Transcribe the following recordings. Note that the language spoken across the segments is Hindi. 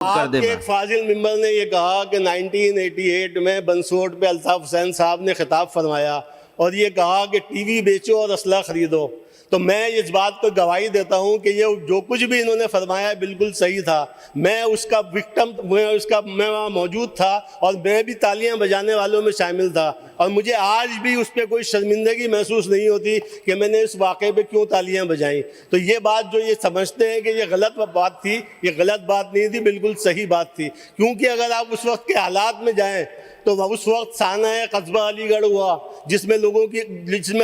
आपके एक फाजिल मेंबर ने ये कहा कि 1988 में बंसोट पे अल्ताफ हुसैन साहब ने खिताब फरमाया और ये कहा कि टीवी बेचो और असला खरीदो। तो मैं इस बात को गवाही देता हूँ कि ये जो कुछ भी इन्होंने फरमाया बिल्कुल सही था। मैं वहाँ मौजूद था और मैं भी तालियां बजाने वालों में शामिल था और मुझे आज भी उस पर कोई शर्मिंदगी महसूस नहीं होती कि मैंने इस वाक़े पे क्यों तालियां बजाई। तो ये बात जो ये समझते हैं कि ये गलत बात थी, ये गलत बात नहीं थी, बिल्कुल सही बात थी। क्योंकि अगर आप उस वक्त के हालात में जाएँ तो उस वक्त साना कस्बा अलीगढ़ हुआ जिसमें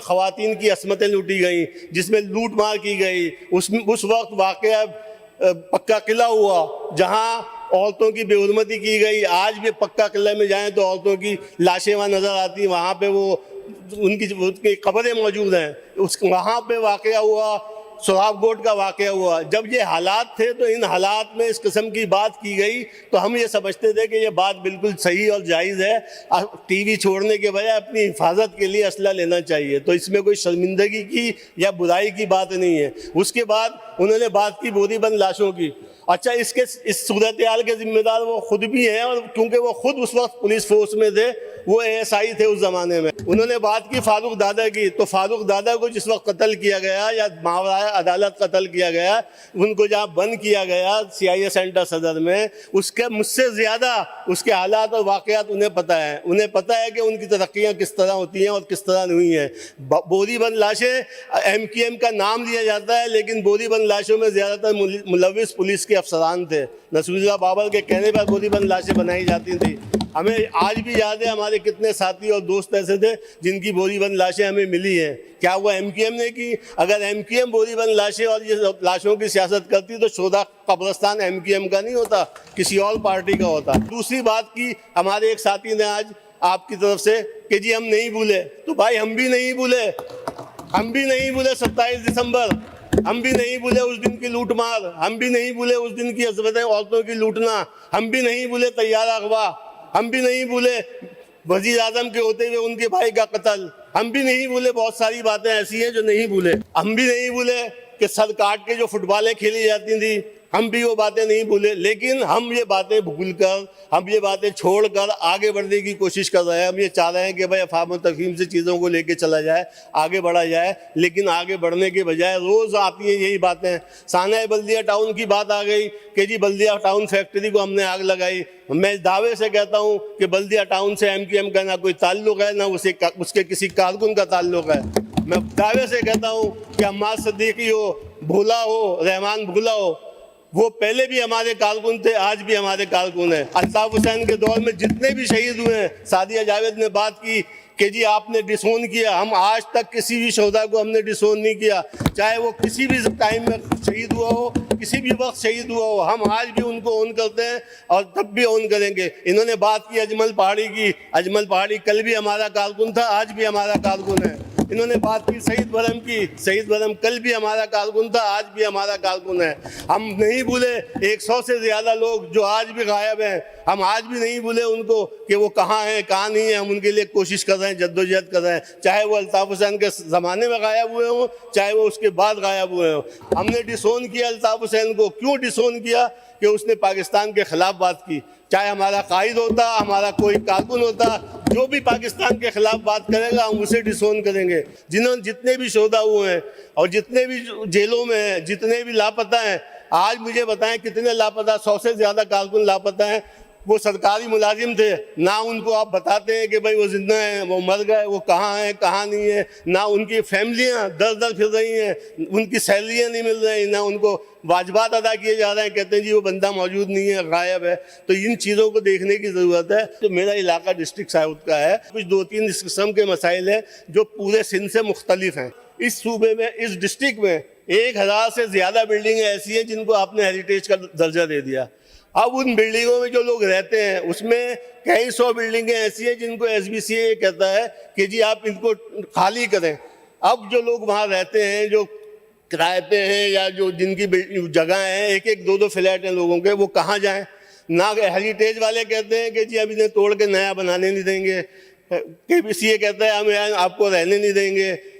ख़वातीन की असमतें लूटी गई, जिसमें लूट मार की गई। उस वक्त वाक़या पक्का किला हुआ जहां औरतों की बेहुरमती की गई। आज भी पक्का किले में जाएं तो औरतों की लाशें वहाँ नज़र आती, वहाँ पे वो उनकी कब्रें मौजूद हैं। वहाँ पे वाक़या हुआ, सोहागकोट का वाक़या हुआ। जब ये हालात थे तो इन हालात में इस किस्म की बात की गई तो हम ये समझते थे कि ये बात बिल्कुल सही और जायज़ है। टीवी छोड़ने के बजाय अपनी हिफाजत के लिए असला लेना चाहिए। तो इसमें कोई शर्मिंदगी की या बुराई की बात नहीं है। उसके बाद उन्होंने बात की बोरीबंद लाशों की। अच्छा, इस सूरत हाल के जिम्मेदार वो खुद भी हैं और क्योंकि वो खुद उस वक्त पुलिस फोर्स में थे, वो ASI थे उस ज़माने में। उन्होंने बात की फारूक दादा की। तो फारूक दादा को जिस वक्त कत्ल किया गया या मावरा अदालत कत्ल किया गया, उनको जहाँ बंद किया गया CIA सेंटर सदर में, उसके मुझसे ज़्यादा उसके हालात और वाक़यात उन्हें पता है। उन्हें पता है कि उनकी तरक्कियाँ किस तरह होती हैं और किस तरह नहीं हैं। बोरीबंद लाशें MQM का नाम लिया जाता है, लेकिन बोरीबंद लाशों में ज़्यादातर मुलविस पुलिस के अफसरान थे। नसीरुल्लाह बाबर के कहने पर बोरीबंद लाशें बनाई जाती थी। हमें आज भी याद है हमारे कितने साथी और दोस्त ऐसे थे जिनकी बोरीबंद लाशें हमें मिली हैं। क्या वो MQM ने की? अगर MQM बोरीबंद लाशें और ये लाशों की सियासत करती तो शोधा कब्रिस्तान MQM का नहीं होता, किसी और पार्टी का होता। दूसरी बात की हमारे एक साथी ने आज आपकी तरफ से कि जी हम नहीं भूले। तो भाई हम भी नहीं भूले, 27 दिसंबर, हम भी नहीं भूले उस दिन की लूट मार, हम भी नहीं भूले उस दिन की अज़मतें औरतों की लूटना, हम भी नहीं भूले तैयार अगवा, हम भी नहीं भूले वज़ीर आज़म के होते हुए उनके भाई का कत्ल, हम भी नहीं भूले। बहुत सारी बातें ऐसी हैं जो नहीं भूले। हम भी नहीं भूले कि सर काट के जो फुटबॉलें खेली जाती थी, हम भी वो बातें नहीं भूले। लेकिन हम ये बातें भूलकर, हम ये बातें छोड़कर आगे बढ़ने की कोशिश कर रहे हैं। हम ये चाह रहे हैं कि भाई अफ़हाम और तफ़हीम से चीज़ों को लेके चला जाए, आगे बढ़ा जाए। लेकिन आगे बढ़ने के बजाय रोज़ आती हैं यही बातें। साना बल्दिया टाउन की बात आ गई कि जी बल्दिया टाउन फैक्ट्री को हमने आग लगाई। मैं दावे से कहता हूँ कि बल्दिया टाउन से MQM का ना कोई ताल्लुक़ है, ना उसके किसी कारकुन का ताल्लुक़ है। मैं दावे से कहता हूँ कि अम्मार सिद्दीकी हो, भूला हो, रहमान भूला हो, वो पहले भी हमारे कारकुन थे, आज भी हमारे कारकुन हैं। अल्ताफ हुसैन के दौर में जितने भी शहीद हुए हैं, सादिया जावेद ने बात की कि जी आपने डिसोन किया। हम आज तक किसी भी शोधा को हमने डिसोन नहीं किया, चाहे वो किसी भी टाइम में शहीद हुआ हो, किसी भी वक्त शहीद हुआ हो। हम आज भी उनको ऑन करते हैं और तब भी ऑन करेंगे। इन्होंने बात की अजमल पहाड़ी की। अजमल पहाड़ी कल भी हमारा कारकुन था, आज भी हमारा कारकुन है। इन्होंने बात की शहीद बरम की। शहीद बरम कल भी हमारा कारकुन था, आज भी हमारा कारकुन है। हम नहीं भूले 100 से ज़्यादा लोग जो आज भी गायब हैं, हम आज भी नहीं भूले उनको कि वो कहाँ हैं, कहाँ नहीं है। हम उनके लिए कोशिश कर रहे हैं, जद्दोजहद कर रहे हैं, चाहे वो अल्ताफ हुसैन के ज़माने में गायब हुए हों, चाहे वो उसके बाद गायब हुए हों। हमने डिसोन किया अल्ताफ हुसैन को। क्यों डिसोन किया? कि उसने पाकिस्तान के ख़िलाफ़ बात की। चाहे हमारा कायद होता, हमारा कोई कारकुन होता, जो भी पाकिस्तान के ख़िलाफ़ बात करेगा हम उसे डिसोन करेंगे। जितने भी शोधा हुए हैं और जितने भी जेलों में हैं, जितने भी लापता हैं, आज मुझे बताएं कितने लापता? 100 से ज़्यादा कारकुन लापता हैं। वो सरकारी मुलाजिम थे, ना उनको आप बताते हैं कि भाई वो जिंदा हैं, वो मर गए, वो कहाँ हैं, कहाँ नहीं है। ना उनकी फैमिलियाँ दर दर फिर रही हैं, उनकी सैलरियाँ नहीं मिल रही, ना उनको वाजबात अदा किए जा रहे हैं। कहते हैं जी वो बंदा मौजूद नहीं है, गायब है। तो इन चीज़ों को देखने की ज़रूरत है। तो मेरा इलाका डिस्ट्रिक्ट साउथ का है। कुछ 2-3 इस किस्म के मसाइल हैं जो पूरे सिंध से मुख्तलिफ हैं। इस सूबे में, इस डिस्ट्रिक्ट में 1000 से ज़्यादा बिल्डिंगें ऐसी हैं जिनको आपने हेरिटेज का दर्जा दे दिया। अब उन बिल्डिंगों में जो लोग रहते हैं उसमें कई 100 बिल्डिंगें ऐसी हैं जिनको SBCA कहता है कि जी आप इनको खाली करें। अब जो लोग वहाँ रहते हैं, जो किराए पे हैं या जो जिनकी जगह हैं, 1-1, 2-2 फ्लैट हैं लोगों के, वो कहाँ जाएं? ना हेरिटेज वाले कहते हैं कि जी अब इन्हें तोड़ के नया बनाने नहीं देंगे, KBCA कहता है हम आपको रहने नहीं देंगे,